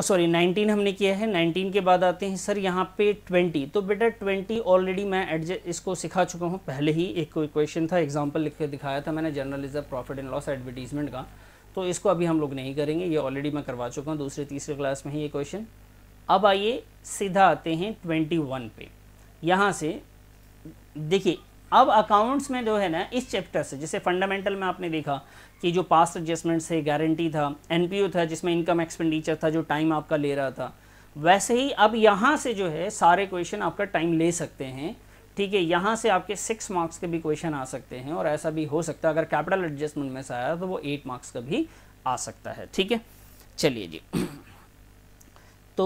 Sorry 19 हमने किया है। 19 के बाद आते हैं सर यहाँ पे 20। तो बेटा 20 ऑलरेडी मैं एडजस्ट इसको सिखा चुका हूँ पहले ही। एक कोई क्वेश्चन था, एग्जांपल लिख के दिखाया था मैंने, journal reserve profit and loss advertisement का। तो इसको अभी हम लोग नहीं करेंगे, ये ऑलरेडी मैं करवा चुका हूँ दूसरे तीसरे क्लास में ही ये क्वेश्चन। अब आइए सीधा आते हैं 21 पे। यहाँ से देखिए, अब अकाउंट्स में जो है ना, इस चैप्टर से जैसे फंडामेंटल में आपने देखा कि जो पास्ट एडजस्टमेंट से गारंटी था, एनपीओ था जिसमें इनकम एक्सपेंडिचर था जो टाइम आपका ले रहा था, वैसे ही अब यहाँ से जो है सारे क्वेश्चन आपका टाइम ले सकते हैं। ठीक है, यहाँ से आपके 6 मार्क्स के भी क्वेश्चन आ सकते हैं, और ऐसा भी हो सकता है अगर कैपिटल एडजस्टमेंट में से आया तो वो 8 मार्क्स का भी आ सकता है। ठीक है, चलिए जी। तो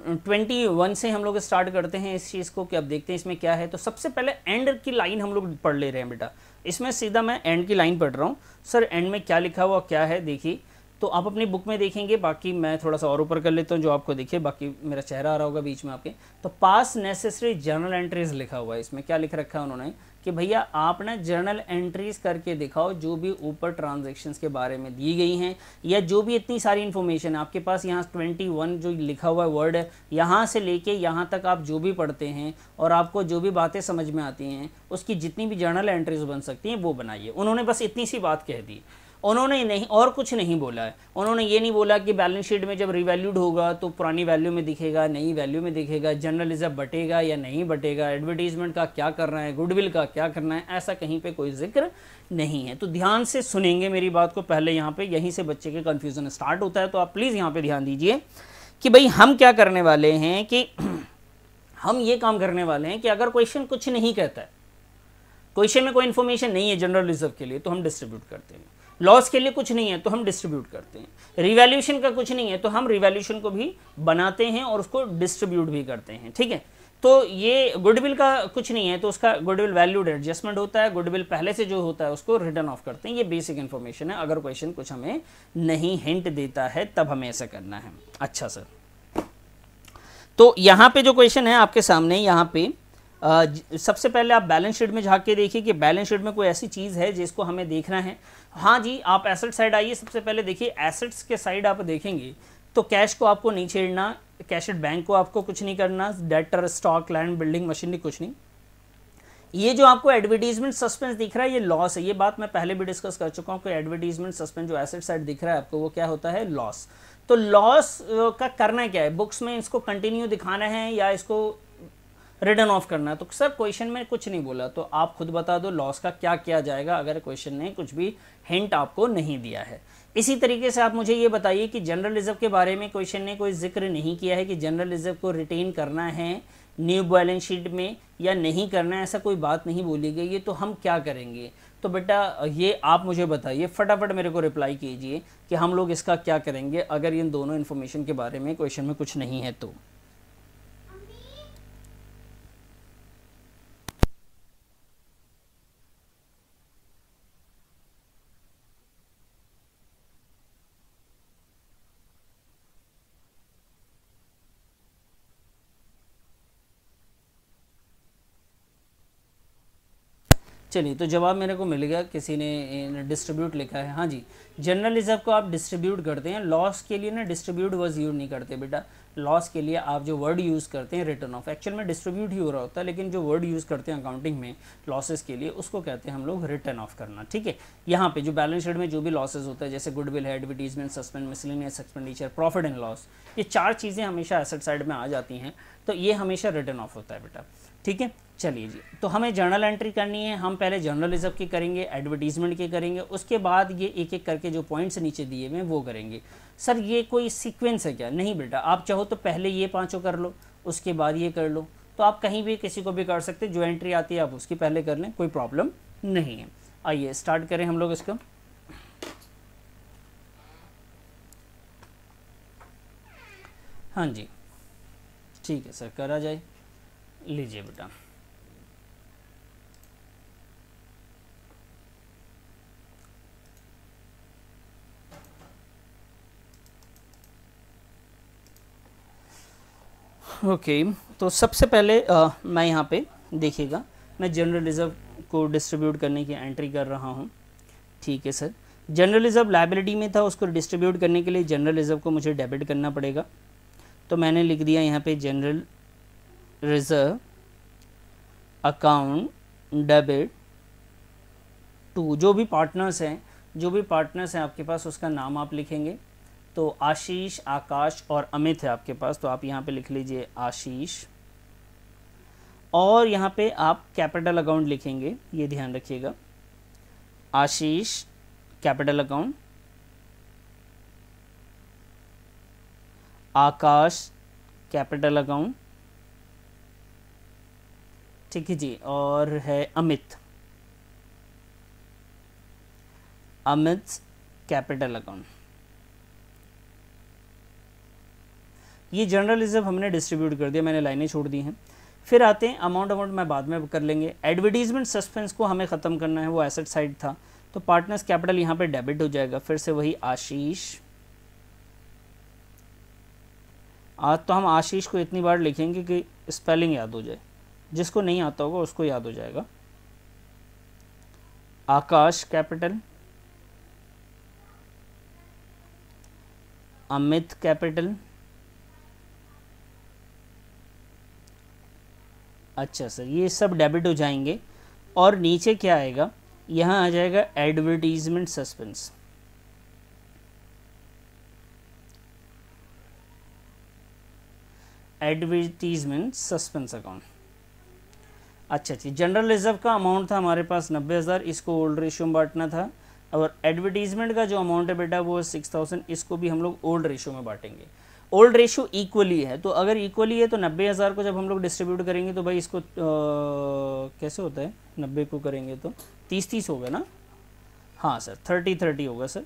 21 से हम लोग स्टार्ट करते हैं इस चीज़ को कि अब देखते हैं इसमें क्या है। तो सबसे पहले एंड की लाइन हम लोग पढ़ ले रहे हैं बेटा। इसमें सीधा मैं एंड की लाइन पढ़ रहा हूँ। सर एंड में क्या लिखा हुआ क्या है देखिए, तो आप अपनी बुक में देखेंगे, बाकी मैं थोड़ा सा और ऊपर कर लेता हूँ जो आपको देखिए, बाकी मेरा चेहरा आ रहा होगा बीच में आपके। तो पास नेसेसरी जर्नल एंट्रीज लिखा हुआ है। इसमें क्या लिख रखा है उन्होंने कि भैया आप ना जर्नल एंट्रीज करके दिखाओ जो भी ऊपर ट्रांजैक्शंस के बारे में दी गई हैं, या जो भी इतनी सारी इन्फॉर्मेशन है आपके पास। यहाँ 21 जो लिखा हुआ वर्ड है, यहाँ से लेके यहाँ तक आप जो भी पढ़ते हैं और आपको जो भी बातें समझ में आती हैं, उसकी जितनी भी जर्नल एंट्रीज बन सकती हैं वो बनाइए। उन्होंने बस इतनी सी बात कह दी, उन्होंने नहीं और कुछ नहीं बोला है। उन्होंने ये नहीं बोला कि बैलेंस शीट में जब रिवैल्यूड होगा तो पुरानी वैल्यू में दिखेगा, नई वैल्यू में दिखेगा, जर्नल रिजर्व बटेगा या नहीं बटेगा, एडवर्टीजमेंट का क्या करना है, गुडविल का क्या करना है, ऐसा कहीं पे कोई जिक्र नहीं है। तो ध्यान से सुनेंगे मेरी बात को पहले, यहाँ पे यहीं से बच्चे के कन्फ्यूज़न स्टार्ट होता है। तो आप प्लीज़ यहाँ पर ध्यान दीजिए कि भाई हम क्या करने वाले हैं कि हम ये काम करने वाले हैं कि अगर क्वेश्चन कुछ नहीं कहता है, क्वेश्चन में कोई इन्फॉर्मेशन नहीं है जनरल रिजर्व के लिए, तो हम डिस्ट्रीब्यूट करते हैं। लॉस के लिए कुछ नहीं है तो हम डिस्ट्रीब्यूट करते हैं। रिवैल्यूएशन का कुछ नहीं है तो हम रिवैल्यूएशन को भी बनाते हैं और उसको डिस्ट्रीब्यूट भी करते हैं। ठीक है, तो ये गुडविल का कुछ नहीं है तो उसका गुडविल वैल्यूड एडजस्टमेंट होता है, गुडविल पहले से जो होता है उसको रिटर्न ऑफ करते हैं। ये बेसिक इन्फॉर्मेशन है। अगर क्वेश्चन कुछ हमें नहीं हिंट देता है तब हमें ऐसा करना है। अच्छा सर, तो यहाँ पे जो क्वेश्चन है आपके सामने, यहाँ पे सबसे पहले आप बैलेंस शीट में झांक के देखिए कि बैलेंस शीट में कोई ऐसी चीज़ है जिसको हमें देखना है। हाँ जी, आप एसेट साइड आइए। सबसे पहले देखिए एसेट्स के साइड आप देखेंगे तो कैश को आपको नहीं छेड़ना, कैश एट बैंक को आपको कुछ नहीं करना, debtor, stock, land, building, machinery कुछ नहीं। ये जो आपको एडवर्टीजमेंट सस्पेंस दिख रहा है ये लॉस है। ये बात मैं पहले भी डिस्कस कर चुका हूँ कि एडवर्टीजमेंट सस्पेंस जो एसेट साइड दिख रहा है आपको वो क्या होता है, लॉस। तो लॉस का करना क्या है, बुक्स में इसको कंटिन्यू दिखाना है या इसको रिटर्न ऑफ करना है। तो सर क्वेश्चन में कुछ नहीं बोला तो आप खुद बता दो लॉस का क्या किया जाएगा अगर क्वेश्चन ने कुछ भी हिंट आपको नहीं दिया है। इसी तरीके से आप मुझे ये बताइए कि जनरल रिजर्व के बारे में क्वेश्चन ने कोई जिक्र नहीं किया है कि जनरल रिजर्व को रिटेन करना है न्यू बैलेंस शीट में या नहीं करना है, ऐसा कोई बात नहीं बोली गई है। तो हम क्या करेंगे, तो बेटा ये आप मुझे बताइए, फटाफट मेरे को रिप्लाई कीजिए कि हम लोग इसका क्या करेंगे अगर इन दोनों इन्फॉर्मेशन के बारे में क्वेश्चन में कुछ नहीं है तो। चलिए, तो जवाब मेरे को मिल गया, किसी ने डिस्ट्रीब्यूट लिखा है। हाँ जी, जनरल रिजर्व को आप डिस्ट्रीब्यूट करते हैं, लॉस के लिए ना डिस्ट्रीब्यूट वर्ड यूज नहीं करते बेटा। लॉस के लिए आप जो वर्ड यूज़ करते हैं रिटर्न ऑफ, एक्चुअल में डिस्ट्रीब्यूट ही हो रहा होता है, लेकिन जो वर्ड यूज़ करते हैं अकाउंटिंग में लॉसेस के लिए उसको कहते हैं हम लोग रिटर्न ऑफ करना। ठीक है, यहाँ पे जो बैलेंस शीट में जो भी लॉसेस होता है जैसे गुडविल है, advertisement suspense, miscellaneous expenditure, profit and loss, ये 4 चीज़ें हमेशा एसेट साइड में आ जाती हैं, तो ये हमेशा रिटर्न ऑफ होता है बेटा। ठीक है, चलिए जी, तो हमें जर्नल एंट्री करनी है। हम पहले जर्नल रिजर्व की करेंगे, एडवर्टीजमेंट की करेंगे, उसके बाद ये एक एक करके जो पॉइंट्स नीचे दिए हुए हैं वो करेंगे। सर ये कोई सीक्वेंस है क्या? नहीं बेटा, आप चाहो तो पहले ये 5 कर लो, उसके बाद ये कर लो, तो आप कहीं भी किसी को भी कर सकते, जो एंट्री आती है आप उसकी पहले कर लें, कोई प्रॉब्लम नहीं है। आइए स्टार्ट करें हम लोग इसका। हाँ जी ठीक है सर, करा जाए, लीजिए बेटा। ओके तो सबसे पहले मैं यहाँ पे देखिएगा, मैं जनरल रिजर्व को डिस्ट्रीब्यूट करने की एंट्री कर रहा हूँ। ठीक है सर, जनरल रिजर्व लायबिलिटी में था, उसको डिस्ट्रीब्यूट करने के लिए जनरल रिजर्व को मुझे डेबिट करना पड़ेगा। तो मैंने लिख दिया यहाँ पे general reserve account debit to, जो भी पार्टनर्स हैं आपके पास उसका नाम आप लिखेंगे। तो आशीष, आकाश और अमित है आपके पास, तो आप यहाँ पे लिख लीजिए आशीष, और यहाँ पे आप कैपिटल अकाउंट लिखेंगे, ये ध्यान रखिएगा, आशीष कैपिटल अकाउंट, आकाश कैपिटल अकाउंट, ठीक है जी, और है अमित कैपिटल अकाउंट। ये जनरल रिजर्व हमने डिस्ट्रीब्यूट कर दिया, मैंने लाइनें छोड़ दी हैं। फिर आते हैं अमाउंट में बाद में कर लेंगे। एडवर्टीजमेंट सस्पेंस को हमें ख़त्म करना है, वो एसेट साइड था, तो पार्टनर्स कैपिटल यहाँ पे डेबिट हो जाएगा। फिर से वही आशीष, आज तो हम आशीष को इतनी बार लिखेंगे कि स्पेलिंग याद हो जाए, जिसको नहीं आता होगा उसको याद हो जाएगा। आकाश कैपिटल, अमित कैपिटल, अच्छा सर, ये सब डेबिट हो जाएंगे। और नीचे क्या आएगा, यहाँ आ जाएगा advertisement suspense. Advertisement suspense account. अच्छा जी, जनरल रिजर्व का अमाउंट था हमारे पास 90,000, इसको ओल्ड रेशियो में बांटना था। और एडवर्टीजमेंट का जो अमाउंट है बेटा वो 6,000, इसको भी हम लोग ओल्ड रेशियो में बांटेंगे। ओल्ड रेशियो इक्वली है, तो अगर इक्वली है तो 90,000 को जब हम लोग डिस्ट्रीब्यूट करेंगे तो भाई इसको कैसे होता है, 90 को करेंगे तो 30-30 होगा ना, हाँ सर 30-30 होगा सर।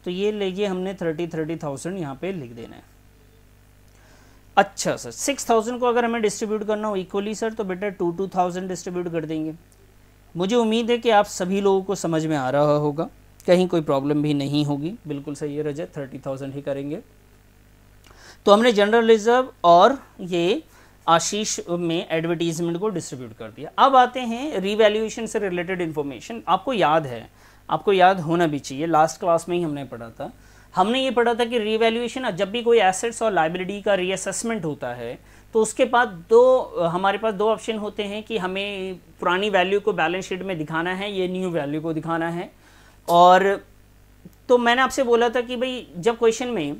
तो ये लेके हमने 30,000 यहाँ पे लिख देना है। अच्छा सर, 6,000 को अगर हमें डिस्ट्रीब्यूट करना हो इक्वली सर, तो बेटा 2,000 डिस्ट्रीब्यूट कर देंगे। मुझे उम्मीद है कि आप सभी लोगों को समझ में आ रहा होगा, कहीं कोई प्रॉब्लम भी नहीं होगी। बिल्कुल सही है रजत, 30,000 ही करेंगे। तो हमने जनरल रिजर्व और ये आशीष में एडवर्टीजमेंट को डिस्ट्रीब्यूट कर दिया। अब आते हैं रीवैल्यूएशन से रिलेटेड इन्फॉर्मेशन। आपको याद है, आपको याद होना भी चाहिए, लास्ट क्लास में ही हमने पढ़ा था। हमने ये पढ़ा था कि रीवैल्यूएशन, जब भी कोई एसेट्स और लायबिलिटी का रीअसेसमेंट होता है तो उसके बाद हमारे पास दो ऑप्शन होते हैं कि हमें पुरानी वैल्यू को बैलेंस शीट में दिखाना है, ये न्यू वैल्यू को दिखाना है। और तो मैंने आपसे बोला था कि भाई जब क्वेश्चन में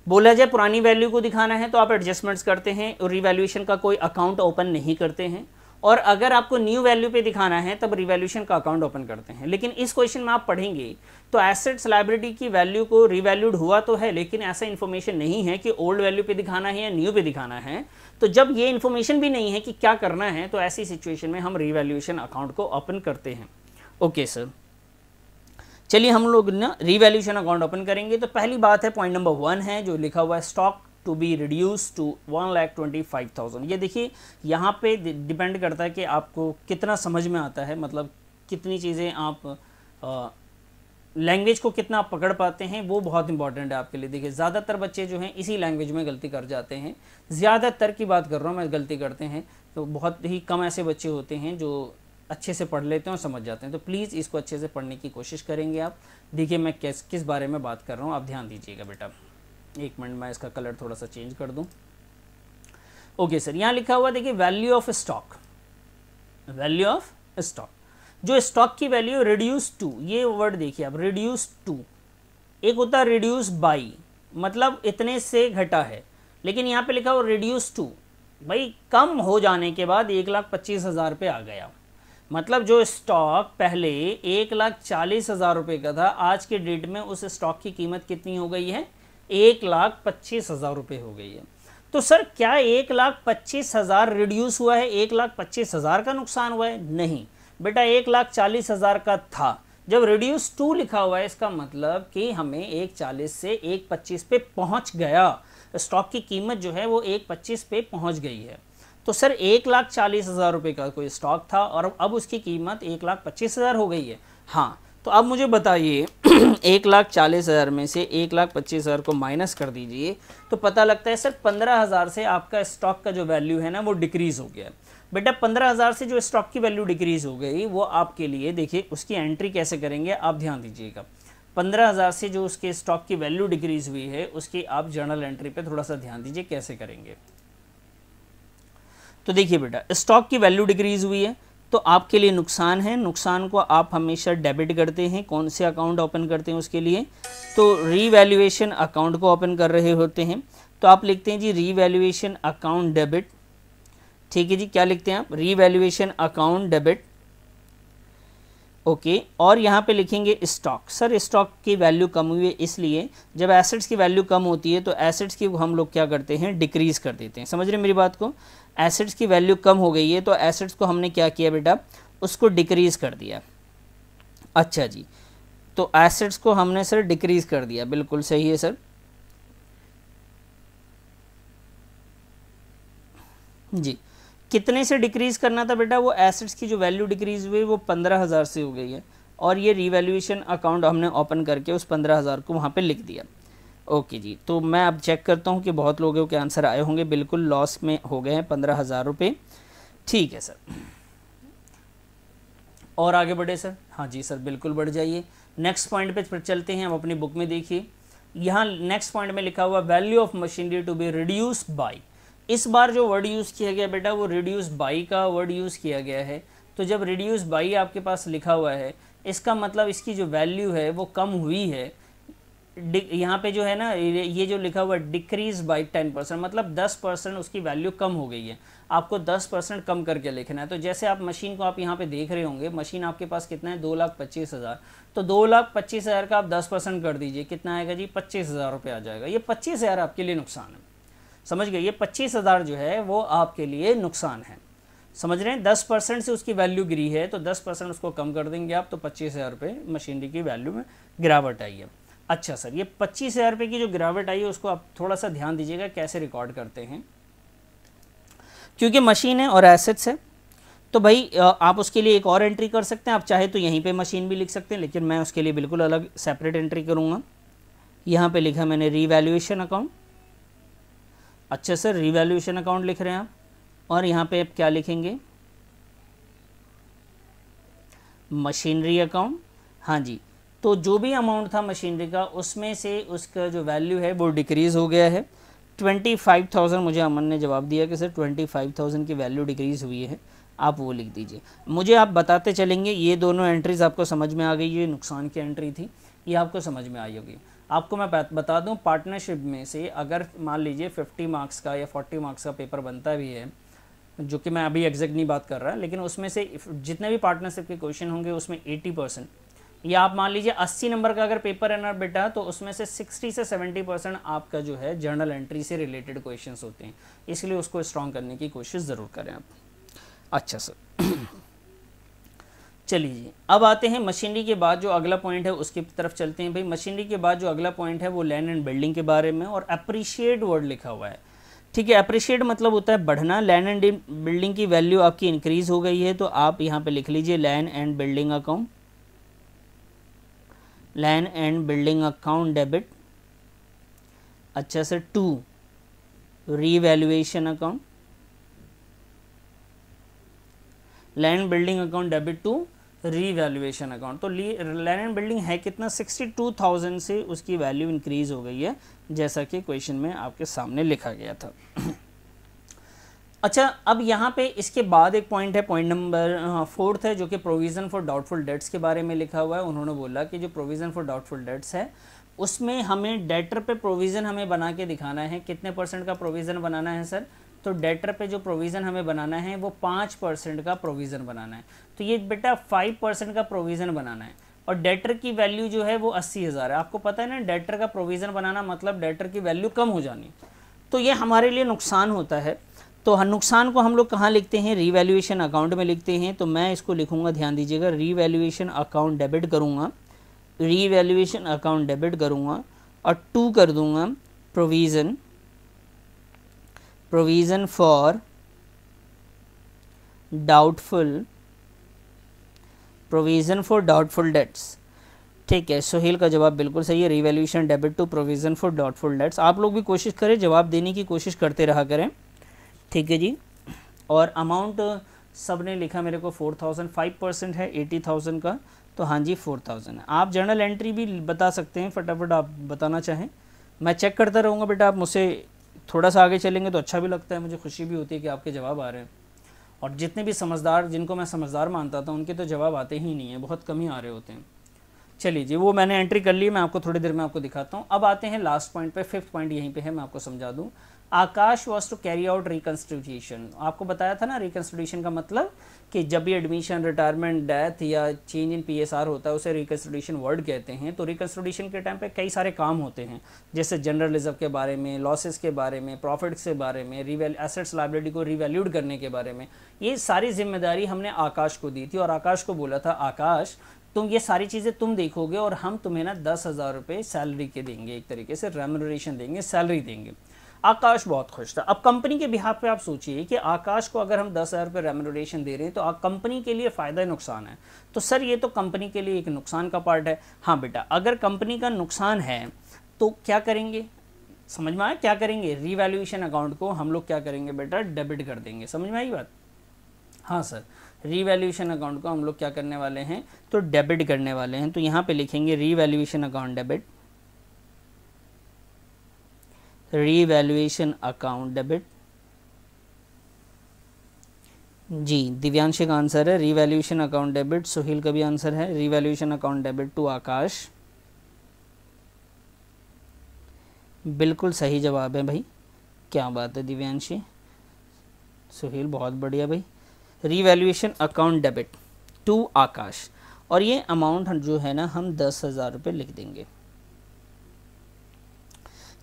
बोला जाए पुरानी वैल्यू को दिखाना है तो आप एडजस्टमेंट्स करते हैं और रिवैल्यूएशन का कोई अकाउंट ओपन नहीं करते हैं, और अगर आपको न्यू वैल्यू पे दिखाना है तब रिवैल्यूएशन का अकाउंट ओपन करते हैं। लेकिन इस क्वेश्चन में आप पढ़ेंगे तो एसेट्स लायबिलिटी की वैल्यू को रिवैल्यूड हुआ तो है, लेकिन ऐसा इन्फॉर्मेशन नहीं है कि ओल्ड वैल्यू पे दिखाना है या न्यू पे दिखाना है। तो जब ये इन्फॉर्मेशन भी नहीं है कि क्या करना है, तो ऐसी सिचुएशन में हम रिवैल्यूएशन अकाउंट को ओपन करते हैं। ओके सर, चलिए हम लोग ना रिवैल्यूएशन अकाउंट ओपन करेंगे। तो पहली बात है, पॉइंट नंबर 1 है जो लिखा हुआ है stock to be reduce to 1,25,000। ये देखिए यहाँ पे डिपेंड करता है कि आपको कितना समझ में आता है, मतलब कितनी चीज़ें आप लैंग्वेज को कितना आप पकड़ पाते हैं, वो बहुत इंपॉर्टेंट है आपके लिए। देखिए ज़्यादातर बच्चे जो हैं इसी लैंग्वेज में गलती कर जाते हैं, ज़्यादातर की बात कर रहा हूँ मैं, गलती करते हैं। तो बहुत ही कम ऐसे बच्चे होते हैं जो अच्छे से पढ़ लेते हैं और समझ जाते हैं। तो प्लीज़ इसको अच्छे से पढ़ने की कोशिश करेंगे आप। देखिए मैं किस बारे में बात कर रहा हूँ, आप ध्यान दीजिएगा बेटा। एक मिनट, मैं इसका कलर थोड़ा सा चेंज कर दूँ। ओके सर, यहाँ लिखा हुआ देखिए value of stock, value of stock, जो स्टॉक की वैल्यू रिड्यूस टू, ये वर्ड देखिए आप, रिड्यूस टू। एक होता है रिड्यूस बाई, मतलब इतने से घटा है, लेकिन यहाँ पे लिखा हुआ रिड्यूस टू, भाई कम हो जाने के बाद 1,25,000 पे आ गया। मतलब जो स्टॉक पहले 1,40,000 रुपये का था, आज के डेट में उस स्टॉक की कीमत कितनी हो गई है, 1,25,000 रुपये हो गई है। तो सर क्या 1,25,000 रिड्यूस हुआ है, 1,25,000 का नुकसान हुआ है? नहीं बेटा, 1,40,000 का था। जब रिड्यूस टू लिखा हुआ है इसका मतलब कि हमें 1,40 से 1,25 पे पहुंच गया, स्टॉक की कीमत जो है वो 1,25 पे पहुंच गई है। तो सर 1,40,000 रुपये का कोई स्टॉक था और अब उसकी कीमत 1,25,000 हो गई है। हाँ, तो अब मुझे बताइए 1,40,000 में से 1,25,000 को माइनस कर दीजिए तो पता लगता है सर 15,000 से आपका स्टॉक का जो वैल्यू है ना वो डिक्रीज़ हो गया। बेटा 15,000 से जो स्टॉक की वैल्यू डिक्रीज़ हो गई वो आपके लिए, देखिए उसकी एंट्री कैसे करेंगे आप ध्यान दीजिएगा। 15,000 से जो उसके स्टॉक की वैल्यू डिक्रीज हुई है उसकी आप जर्नल एंट्री पे थोड़ा सा ध्यान दीजिए कैसे करेंगे। तो देखिए बेटा, स्टॉक की वैल्यू डिक्रीज हुई है तो आपके लिए नुकसान है। नुकसान को आप हमेशा डेबिट करते हैं। कौन से अकाउंट ओपन करते हैं उसके लिए? तो रीवैल्यूएशन अकाउंट को ओपन कर रहे होते हैं। तो आप लिखते हैं जी रीवैल्यूएशन अकाउंट डेबिट। ठीक है जी, क्या लिखते हैं आप? Revaluation account debit. ओके, और यहाँ पे लिखेंगे स्टॉक। सर स्टॉक की वैल्यू कम हुई है, इसलिए जब एसेट्स की वैल्यू कम होती है तो एसेट्स की हम लोग क्या करते हैं? डिक्रीज़ कर देते हैं। समझ रहे मेरी बात को? एसेट्स की वैल्यू कम हो गई है तो एसेट्स को हमने क्या किया बेटा? उसको डिक्रीज़ कर दिया। अच्छा जी, तो एसेट्स को हमने सर डिक्रीज़ कर दिया, बिल्कुल सही है सर जी। कितने से डिक्रीज़ करना था बेटा? वो एसेट्स की जो वैल्यू डिक्रीज़ हुई वो 15,000 से हो गई है, और ये रीवैल्यूएशन अकाउंट हमने ओपन करके उस 15,000 को वहाँ पे लिख दिया। ओके जी, तो मैं अब चेक करता हूँ कि बहुत लोगों के आंसर आए होंगे। बिल्कुल लॉस में हो गए हैं 15,000 रुपये। ठीक है सर, और आगे बढ़े सर? हाँ जी सर, बिल्कुल बढ़ जाइए। नेक्स्ट पॉइंट पे चलते हैं हम अपनी बुक में। देखिए यहाँ नेक्स्ट पॉइंट में लिखा हुआ value of machinery to be reduce by. इस बार जो वर्ड यूज़ किया गया बेटा वो रिड्यूस बाई का वर्ड यूज़ किया गया है। तो जब रिड्यूस बाई आपके पास लिखा हुआ है इसका मतलब इसकी जो वैल्यू है वो कम हुई है। यहाँ पे जो है ना ये जो लिखा हुआ डिक्रीज बाई 10%, मतलब 10% उसकी वैल्यू कम हो गई है। आपको 10% कम करके लिखना है। तो जैसे आप मशीन को आप यहाँ पे देख रहे होंगे, मशीन आपके पास कितना है? 2,25,000। तो 2,25,000 का आप 10% कर दीजिए, कितना आएगा जी? 25,000 रुपये आ जाएगा। ये 25,000 आपके लिए नुकसान है, समझ गए? ये 25,000 जो है वो आपके लिए नुकसान है, समझ रहे हैं? 10% से उसकी वैल्यू गिरी है तो 10% उसको कम कर देंगे आप, तो 25,000 रुपये मशीनरी की वैल्यू में गिरावट आई है। अच्छा सर, ये 25,000 रुपये की जो गिरावट आई है उसको आप थोड़ा सा ध्यान दीजिएगा कैसे रिकॉर्ड करते हैं। क्योंकि मशीन है और एसेट्स है तो भाई आप उसके लिए एक और एंट्री कर सकते हैं। आप चाहे तो यहीं पे मशीन भी लिख सकते हैं, लेकिन मैं उसके लिए बिल्कुल अलग सेपरेट एंट्री करूँगा। यहाँ पे लिखा मैंने रीवैल्यूएशन अकाउंट। अच्छा सर, रीवैल्यूएशन अकाउंट लिख रहे हैं आप, और यहाँ पे आप क्या लिखेंगे? Machinery account. हाँ जी, तो जो भी अमाउंट था मशीनरी का उसमें से उसका जो वैल्यू है वो डिक्रीज़ हो गया है। 25,000 मुझे अमन ने जवाब दिया कि सर 25,000 की वैल्यू डिक्रीज़ हुई है, आप वो लिख दीजिए। मुझे आप बताते चलेंगे। ये दोनों एंट्रीज़ आपको समझ में आ गई। ये नुकसान की एंट्री थी, ये आपको समझ में आई होगी। आपको मैं बता दूं, पार्टनरशिप में से अगर मान लीजिए 50 मार्क्स का या 40 मार्क्स का पेपर बनता भी है, जो कि मैं अभी एग्जैक्ट नहीं बात कर रहा, लेकिन उसमें से जितने भी पार्टनरशिप के क्वेश्चन होंगे उसमें 80%, या आप मान लीजिए 80 नंबर का अगर पेपर है ना बेटा, तो उसमें से 60 से 70% आपका जो है जर्नल एंट्री से रिलेटेड क्वेश्चंस होते हैं। इसलिए उसको स्ट्रॉन्ग करने की कोशिश ज़रूर करें आप। अच्छा सर चलिए जी, अब आते हैं मशीनरी के बाद जो अगला पॉइंट है उसकी तरफ चलते हैं। भाई मशीनरी के बाद जो अगला पॉइंट है वो लैंड एंड बिल्डिंग के बारे में, और अप्रिशिएट वर्ड लिखा हुआ है। ठीक है, अप्रिशिएट मतलब होता है बढ़ना। लैंड एंड बिल्डिंग की वैल्यू आपकी इंक्रीज़ हो गई है, तो आप यहाँ पे लिख लीजिए land and building account, land and building account debit. अच्छा sir, 2 revaluation account, land building account debit to revaluation account. तो लैंड एंड बिल्डिंग है कितना? 62,000 से उसकी वैल्यू इंक्रीज हो गई है, जैसा कि क्वेश्चन में आपके सामने लिखा गया था। अच्छा, अब यहाँ पे इसके बाद एक पॉइंट है, पॉइंट नंबर 4 है, जो कि प्रोविज़न फॉर डाउटफुल डेट्स के बारे में लिखा हुआ है। उन्होंने बोला कि जो प्रोविज़न फॉर डाउटफुल डेट्स है उसमें हमें डेटर पे प्रोविज़न हमें बना के दिखाना है। कितने % का प्रोविज़न बनाना है सर? तो डेटर पे जो प्रोविज़न हमें बनाना है वो 5% का प्रोविज़न बनाना है। तो ये बेटा 5% का प्रोविज़न बनाना है, और डेटर की वैल्यू जो है वो 80,000 है। आपको पता है ना, डेटर का प्रोविज़न बनाना मतलब डेटर की वैल्यू कम हो जानी। तो ये हमारे लिए नुकसान होता है। तो नुकसान को हम लोग कहाँ लिखते हैं? रीवैल्यूएशन अकाउंट में लिखते हैं। तो मैं इसको लिखूँगा, ध्यान दीजिएगा, रीवैल्यूएशन अकाउंट डेबिट करूँगा, रीवैल्यूएशन अकाउंट डेबिट करूँगा, और 2 कर दूँगा provision, provision for doubtful, provision for doubtful debts. ठीक है, सोहेल का जवाब बिल्कुल सही है, revaluation debit to provision for doubtful debts. आप लोग भी कोशिश करें, जवाब देने की कोशिश करते रहा करें। ठीक है जी, और अमाउंट सब ने लिखा मेरे को 4,000, 5% है 80,000 का, तो हाँ जी 4000 है। आप जर्नल एंट्री भी बता सकते हैं, फटाफट आप बताना चाहें, मैं चेक करता रहूँगा बेटा। आप मुझसे थोड़ा सा आगे चलेंगे तो अच्छा भी लगता है, मुझे खुशी भी होती है कि आपके जवाब आ रहे हैं। और जितने भी समझदार, जिनको मैं समझदार मानता था, उनके तो जवाब आते ही नहीं है, बहुत कम ही आ रहे होते हैं। चलिए जी, वो मैंने एंट्री कर ली, मैं आपको थोड़ी देर में आपको दिखाता हूँ। अब आते हैं लास्ट पॉइंट पे, 5th पॉइंट यहीं पे है, मैं आपको समझा दूँ। Akash was to carry out reconstitution. आपको बताया था ना रिकन्स्टिट्यूशन का मतलब कि जब भी एडमिशन, रिटायरमेंट, डेथ या चेंज इन PSR होता है उसे रिकन्स्टिट्यूशन वर्ड कहते हैं। तो रिकन्स्टिट्यूशन के टाइम पे कई सारे काम होते हैं, जैसे जनरल रिजर्व के बारे में, लॉसेस के बारे में, प्रॉफिट्स के बारे में, एसेट्स लायबिलिटी को रिवैल्यूड करने के बारे में। ये सारी जिम्मेदारी हमने आकाश को दी थी और आकाश को बोला था, आकाश तुम ये सारी चीज़ें तुम देखोगे और हम तुम्हें ना 10,000 रुपये सैलरी के देंगे, एक तरीके से रेम्यूनरेशन देंगे, सैलरी देंगे। आकाश बहुत खुश था। अब कंपनी के बिहाफ पे आप सोचिए कि आकाश को अगर हम 10,000 रुपये रेम्यूनरेशन दे रहे हैं तो कंपनी के लिए फ़ायदा नुकसान है। तो सर ये तो कंपनी के लिए एक नुकसान का पार्ट है। हाँ बेटा, अगर कंपनी का नुकसान है तो क्या करेंगे, समझ में आया क्या करेंगे? रीवैल्यूएशन अकाउंट को हम लोग क्या करेंगे बेटा, डेबिट कर देंगे। समझ में आई बात? हाँ सर, रीवैल्यूएशन अकाउंट को हम लोग क्या करने वाले हैं, तो डेबिट करने वाले हैं। तो यहाँ पे लिखेंगे revaluation account debit, revaluation account debit. जी दिव्यांश का आंसर है रीवैल्यूएशन अकाउंट डेबिट। सुहील का भी आंसर है रीवैल्यूएशन अकाउंट डेबिट टू आकाश। बिल्कुल सही जवाब है भाई, क्या बात है दिव्यांशी, सुहील बहुत बढ़िया भाई। रीवैल्यूएशन अकाउंट डेबिट टू आकाश, और ये अमाउंट जो है ना हम 10,000 रुपये लिख देंगे।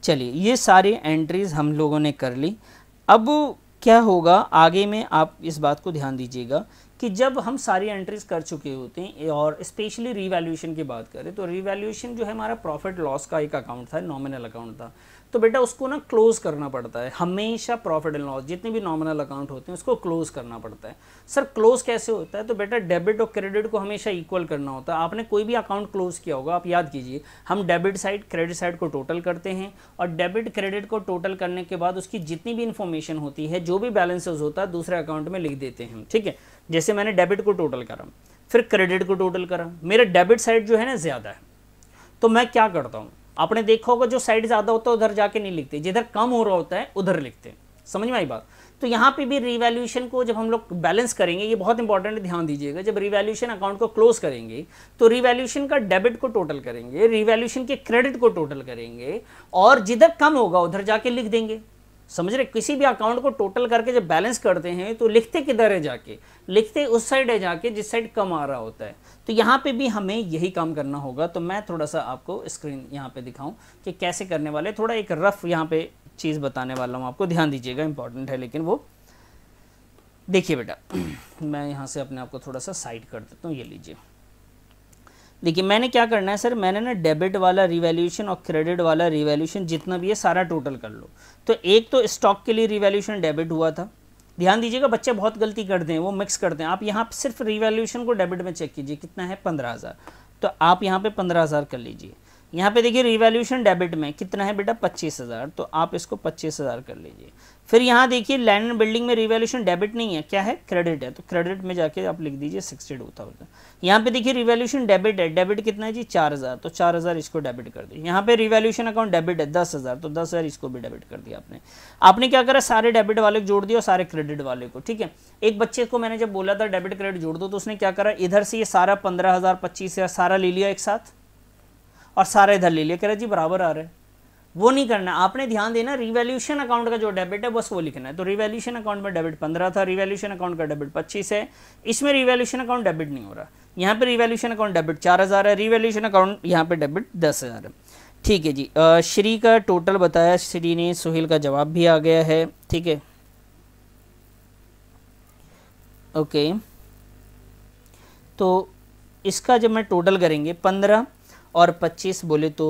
चलिए ये सारी एंट्रीज हम लोगों ने कर ली। अब क्या होगा आगे में, आप इस बात को ध्यान दीजिएगा कि जब हम सारी एंट्रीज कर चुके होते हैं और स्पेशली रीवैल्यूएशन की बात करें तो रीवैल्यूएशन जो है हमारा प्रॉफिट लॉस का एक अकाउंट था, नॉमिनल अकाउंट था। तो बेटा उसको ना क्लोज करना पड़ता है हमेशा, प्रॉफिट एंड लॉस जितने भी नॉमिनल अकाउंट होते हैं उसको क्लोज करना पड़ता है। सर क्लोज कैसे होता है? तो बेटा डेबिट और क्रेडिट को हमेशा इक्वल करना होता है। आपने कोई भी अकाउंट क्लोज किया होगा, आप याद कीजिए, हम डेबिट साइड क्रेडिट साइड को टोटल करते हैं और डेबिट क्रेडिट को टोटल करने के बाद उसकी जितनी भी इंफॉर्मेशन होती है, जो भी बैलेंसेस होता है दूसरे अकाउंट में लिख देते हैं। ठीक है, जैसे मैंने डेबिट को टोटल करा, फिर क्रेडिट को टोटल करा, मेरा डेबिट साइड जो है ना ज़्यादा है, तो मैं क्या करता हूँ, आपने देखा होगा जो साइड ज़्यादा होता है उधर जाके नहीं लिखते, जिधर कम हो रहा होता है उधर लिखते हैं। समझ में आई बात? तो यहाँ पे भी रिवैल्यूएशन को जब हम लोग बैलेंस करेंगे, ये बहुत इंपॉर्टेंट है, ध्यान दीजिएगा, जब रिवैल्यूएशन अकाउंट को क्लोज करेंगे तो रिवैल्यूएशन का डेबिट को टोटल करेंगे, रिवैल्यूएशन के क्रेडिट को टोटल करेंगे और जिधर कम होगा उधर जाके लिख देंगे। समझ रहे? किसी भी अकाउंट को टोटल करके जब बैलेंस करते हैं तो लिखते किधर है जाके, लिखते उस साइड है जाके जिस साइड कम आ रहा होता है। तो यहाँ पे भी हमें यही काम करना होगा। तो मैं थोड़ा सा आपको स्क्रीन यहाँ पे दिखाऊं कि कैसे करने वाले, थोड़ा एक रफ यहाँ पे चीज़ बताने वाला हूँ आपको, ध्यान दीजिएगा, इंपॉर्टेंट है। लेकिन वो देखिए बेटा, मैं यहाँ से अपने आप को थोड़ा सा साइड कर देता हूँ, ये लीजिए। देखिए मैंने क्या करना है सर, मैंने ना डेबिट वाला रिवैल्यूएशन और क्रेडिट वाला रिवैल्यूएशन जितना भी है सारा टोटल कर लो। तो एक तो स्टॉक के लिए रिवैल्यूएशन डेबिट हुआ था, ध्यान दीजिएगा, बच्चे बहुत गलती करते हैं, वो मिक्स करते हैं। आप यहाँ सिर्फ रिवैल्यूएशन को डेबिट में चेक कीजिए, कितना है 15,000, तो आप यहाँ पे 15,000 कर लीजिए। यहाँ पे देखिए रिवैल्यूएशन डेबिट में कितना है बेटा 25,000, तो आप इसको 25,000 कर लीजिए। फिर यहाँ देखिए लैंड एंड बिल्डिंग में रिवैल्यूएशन डेबिट नहीं है, क्या है क्रेडिट है, तो क्रेडिट में जाके आप लिख दीजिए 62,000। यहाँ पे देखिए रिवैल्यूएशन डेबिट है, डेबिट कितना है जी 4,000, तो 4,000 इसको डेबिट कर दिया। यहाँ पे रिवैल्यूएशन अकाउंट डेबिट है 10,000, तो 10,000 इसको भी डेबिट कर दिया आपने क्या करा, सारे डेबिट वाले को जोड़ दिया और सारे क्रेडिट वाले को। ठीक है, एक बच्चे को मैंने जब बोला था डेबिट क्रेडिट जोड़ दो, तो उसने क्या करा, इधर से ये सारा 15,000 25,000 सारा ले लिया एक साथ और सारा इधर ले लिया, कह रहा जी बराबर आ रहा है। वो नहीं करना, आपने ध्यान देना, रिवैल्यूएशन अकाउंट का जो डेबिट है बस वो लिखना है। तो रिवैल्यूएशन अकाउंट में डेबिट 15 था, रिवैल्यूएशन अकाउंट का डेबिट 25 है, इसमें रिवैल्यूएशन अकाउंट डेबिट नहीं हो रहा। यहाँ पे रिवैल्यूएशन अकाउंट डेबिट 4,000 है, रिवैल्यूएशन अकाउंट यहाँ पे डेबिट 10,000 है। ठीक है जी, श्री का टोटल बताया श्री ने, सुहेल का जवाब भी आ गया है। ठीक है, ओके, तो इसका जब मैं टोटल करेंगे 15 और 25 बोले तो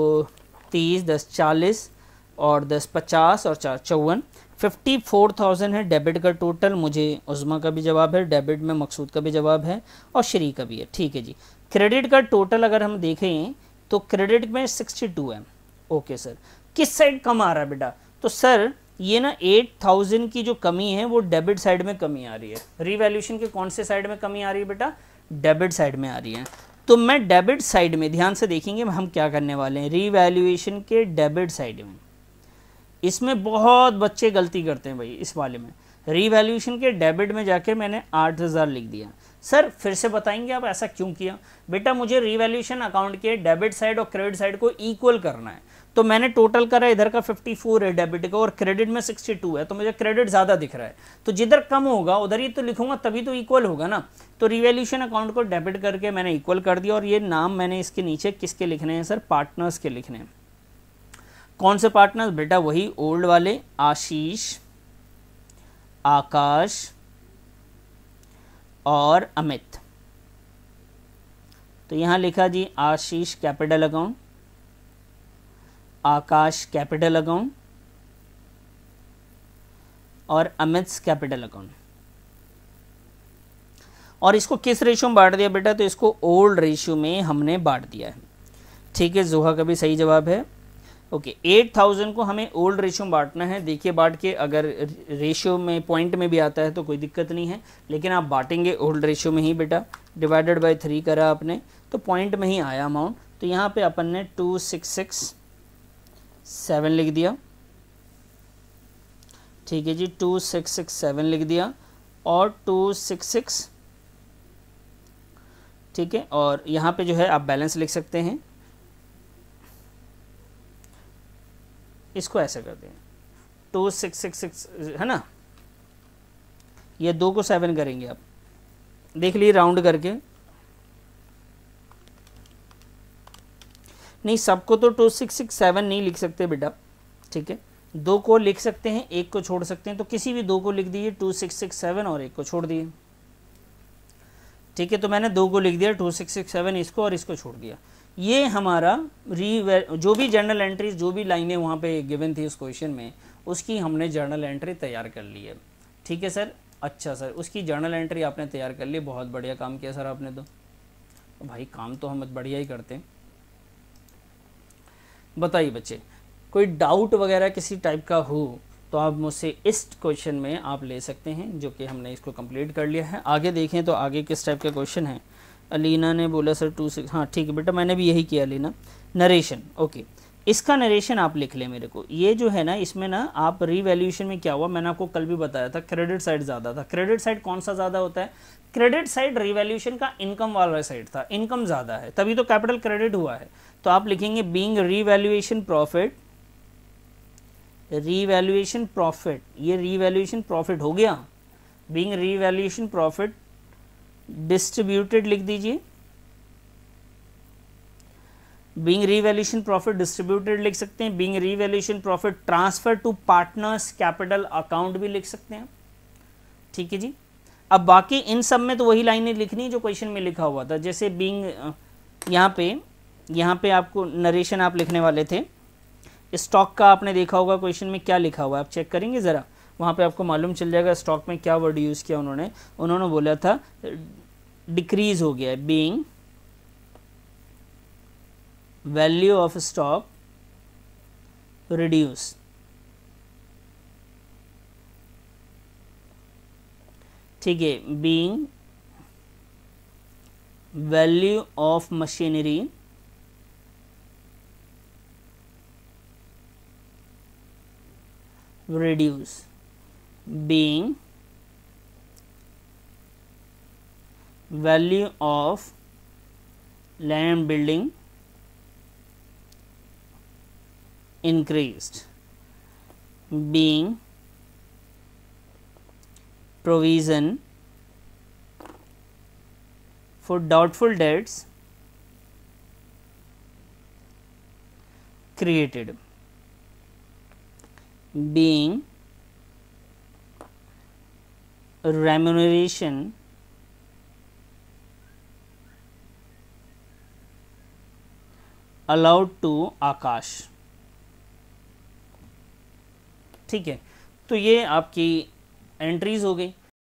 30, 10 40 और 10 50 और 4 54, 54,000 है डेबिट का टोटल। मुझे उज़मा का भी जवाब है, डेबिट में मकसूद का भी जवाब है और श्री का भी है। ठीक है जी, क्रेडिट का टोटल अगर हम देखें तो क्रेडिट में 62 है। ओके सर, किस साइड कम आ रहा है बेटा, तो सर ये ना 8,000 की जो कमी है वो डेबिट साइड में कमी आ रही है। रिवैल्यूएशन के कौन से साइड में कमी आ रही है बेटा, डेबिट साइड में आ रही है। तो मैं डेबिट साइड में ध्यान से देखेंगे हम क्या करने वाले हैं, रीवैल्यूएशन के डेबिट साइड में। इसमें बहुत बच्चे गलती करते हैं भाई, इस वाले में रीवैल्यूएशन के डेबिट में जाके मैंने 8000 लिख दिया। सर फिर से बताएंगे आप ऐसा क्यों किया? बेटा मुझे रीवैल्यूएशन अकाउंट के डेबिट साइड और क्रेडिट साइड को इक्वल करना है, तो मैंने टोटल करा, इधर का 54 है डेबिट का और क्रेडिट में 62 है, तो मुझे क्रेडिट ज़्यादा दिख रहा है, तो जिधर कम होगा उधर ही तो लिखूंगा, तभी तो इक्वल होगा ना। तो रीवैल्यूएशन अकाउंट को डेबिट करके मैंने इक्वल कर दिया, और ये नाम मैंने इसके नीचे किसके लिखने हैं सर, पार्टनर्स के लिखने हैं। कौन से पार्टनर्स बेटा? वही ओल्ड वाले, आशीष, आकाश और अमित। तो यहां लिखा जी आशीष कैपिटल अकाउंट, आकाश कैपिटल अकाउंट और अमित कैपिटल अकाउंट। और इसको किस रेशियो में बांट दिया बेटा? तो इसको ओल्ड रेशियो में हमने बांट दिया है। ठीक है, जोहा का भी सही जवाब है। ओके, 8000 को हमें ओल्ड रेशियो में बांटना है। देखिए बांट के, अगर रेशियो में पॉइंट में भी आता है तो कोई दिक्कत नहीं है, लेकिन आप बांटेंगे ओल्ड रेशियो में ही बेटा। डिवाइडेड बाय 3 करा आपने तो पॉइंट में ही आया अमाउंट। तो यहाँ पे अपन ने 2667 लिख दिया। ठीक है जी, 2667 लिख दिया और 266। ठीक है, और यहाँ पे जो है आप बैलेंस लिख सकते हैं, इसको ऐसे कर दें 2666 है ना, ये 2 को 7 करेंगे आप, देख लिए राउंड करके। नहीं, सबको तो 2667 नहीं लिख सकते बेटा। ठीक है, 2 को लिख सकते हैं, 1 को छोड़ सकते हैं, तो किसी भी 2 को लिख दीजिए 2667 और 1 को छोड़ दिए। ठीक है, तो मैंने 2 को लिख दिया 2667, इसको और इसको छोड़ दिया। ये हमारा जो भी जर्नल एंट्रीज, जो भी लाइनें वहाँ पे गिवन थी उस क्वेश्चन में, उसकी हमने जर्नल एंट्री तैयार कर ली है। ठीक है सर, अच्छा सर, उसकी जर्नल एंट्री आपने तैयार कर ली, बहुत बढ़िया काम किया सर आपने। तो भाई काम तो हम बढ़िया ही करते हैं। बताइए बच्चे, कोई डाउट वगैरह किसी टाइप का हो तो आप मुझसे इस क्वेश्चन में आप ले सकते हैं, जो कि हमने इसको कंप्लीट कर लिया है। आगे देखें तो आगे किस टाइप का क्वेश्चन है। अलीना ने बोला सर 26, हाँ ठीक है बेटा, मैंने भी यही किया अलीना। नरेशन, ओके, इसका नरेशन आप लिख लें मेरे को। ये जो है ना, इसमें ना आप रीवैल्यूएशन में क्या हुआ, मैंने आपको कल भी बताया था, क्रेडिट साइड ज़्यादा था। क्रेडिट साइड कौन सा ज़्यादा होता है? क्रेडिट साइड रीवैल्यूएशन का इनकम वाला साइड था, इनकम ज़्यादा है, तभी तो कैपिटल क्रेडिट हुआ है। तो आप लिखेंगे being revaluation profit, revaluation profit, ये रीवैल्यूएशन प्रॉफिट हो गया। बीइंग रीवैल्यूएशन प्रॉफिट डिस्ट्रीब्यूटेड लिख दीजिए, बीइंग रीवैल्यूएशन प्रॉफिट डिस्ट्रीब्यूटेड लिख सकते हैं। Being revaluation profit transfer to partners capital account भी लिख सकते हैं। ठीक है जी, अब बाकी इन सब में तो वही लाइनें लिखनी जो क्वेश्चन में लिखा हुआ था। जैसे बीइंग, यहाँ पे आपको नरेशन आप लिखने वाले थे, स्टॉक का आपने देखा होगा क्वेश्चन में क्या लिखा हुआ है, आप चेक करेंगे ज़रा, वहाँ पे आपको मालूम चल जाएगा स्टॉक में क्या वर्ड यूज़ किया उन्होंने बोला था डिक्रीज हो गया है, being value of stock reduce. ठीक है, being value of machinery reduce, being value of land and building increased, being provision for doubtful debts created, being remuneration allowed to आकाश। ठीक है, तो ये आपकी एंट्रीज हो गई।